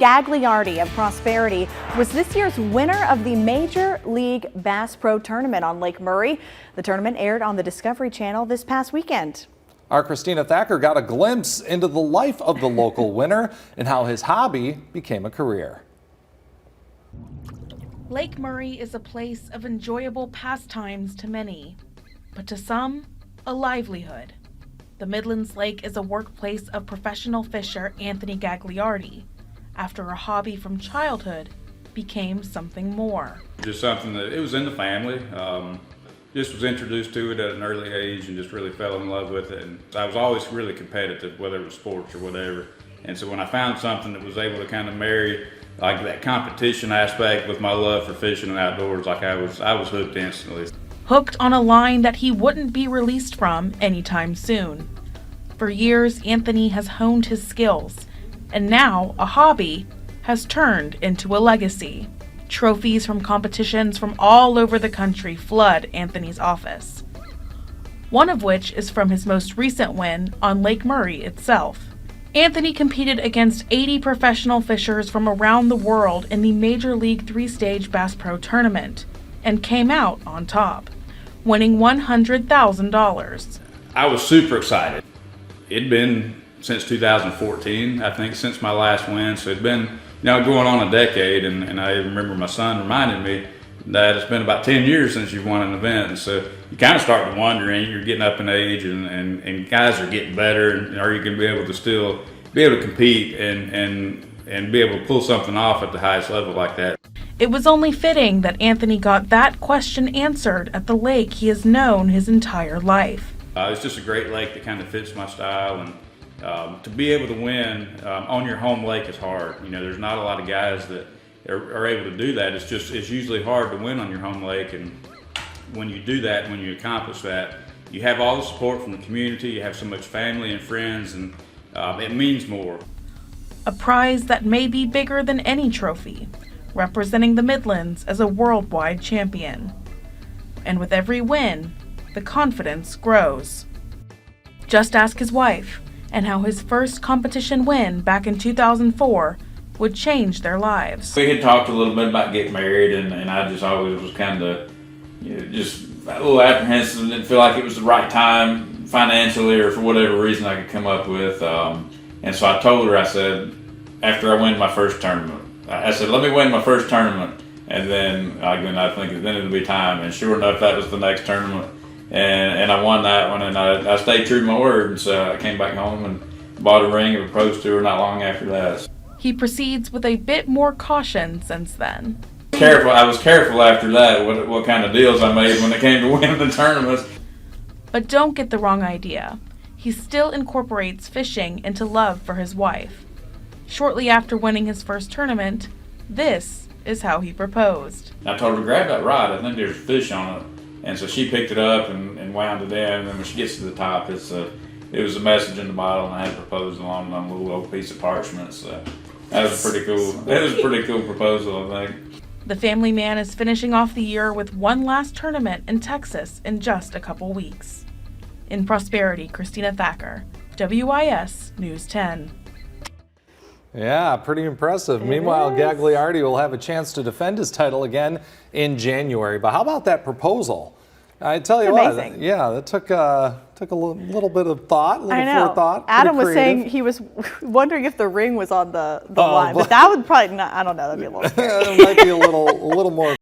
Gagliardi of Prosperity was this year's winner of the Major League Bass Pro Tournament on Lake Murray. The tournament aired on the Discovery Channel this past weekend. Our Christina Thacker got a glimpse into the life of the local winner and how his hobby became a career. Lake Murray is a place of enjoyable pastimes to many, but to some, a livelihood. The Midlands Lake is a workplace of professional fisher Anthony Gagliardi, after a hobby from childhood became something more. Just something that it was in the family. Just was introduced to it at an early age and just really fell in love with it. And I was always really competitive, whether it was sports or whatever. And so when I found something that was able to kind of marry like that competition aspect with my love for fishing and outdoors, like I was hooked instantly. Hooked on a line that he wouldn't be released from anytime soon. For years, Anthony has honed his skills, and now a hobby has turned into a legacy. Trophies from competitions from all over the country flood Anthony's office. One of which is from his most recent win on Lake Murray itself. Anthony competed against 80 professional fishers from around the world in the Major League 3-stage Bass Pro Tournament and came out on top, winning $100,000. I was super excited. It'd been since 2014, I think, since my last win. So it'd been, going on a decade. And I remember my son reminded me that it's been about 10 years since you've won an event. And so you kind of start to wonder, and you're getting up in age and guys are getting better. And are you going to be able to still be able to compete and be able to pull something off at the highest level like that? It was only fitting that Anthony got that question answered at the lake he has known his entire life. It's just a great lake that kind of fits my style, and to be able to win on your home lake is hard. There's not a lot of guys that are able to do that. It's usually hard to win on your home lake, and when you do that, when you accomplish that, you have all the support from the community, you have so much family and friends, and it means more. A prize that may be bigger than any trophy, representing the Midlands as a worldwide champion. And with every win, the confidence grows. Just ask his wife, and how his first competition win back in 2004 would change their lives. We had talked a little bit about getting married, and I just always was kind of just a little apprehensive, didn't feel like it was the right time financially or for whatever reason I could come up with. And so I told her, I said, after I win my first tournament, I said, let me win my first tournament, and then I think then it'll be time. And sure enough, that was the next tournament. And I won that one, and I stayed true to my word. And so I came back home and bought a ring and proposed to her not long after that. He proceeds with a bit more caution since then. I was careful after that what kind of deals I made when it came to winning the tournaments. But don't get the wrong idea. He still incorporates fishing into love for his wife. Shortly after winning his first tournament, this is how he proposed. I told her to grab that rod. I think there's fish on it. And so she picked it up and wound it in, and then when she gets to the top, it was a message in the bottle, and I had proposed along on a little old piece of parchment. So that was pretty cool. That was a pretty cool proposal, I think. The family man is finishing off the year with one last tournament in Texas in just a couple weeks. In Prosperity, Christina Thacker, WIS News 10. Yeah, pretty impressive. Meanwhile, Gagliardi will have a chance to defend his title again in January. But how about that proposal? I tell you what, yeah, that took a little bit of thought, a little forethought. Adam was saying he was wondering if the ring was on the line, but that would probably not. I don't know. That'd be a little scary. It might be a little more.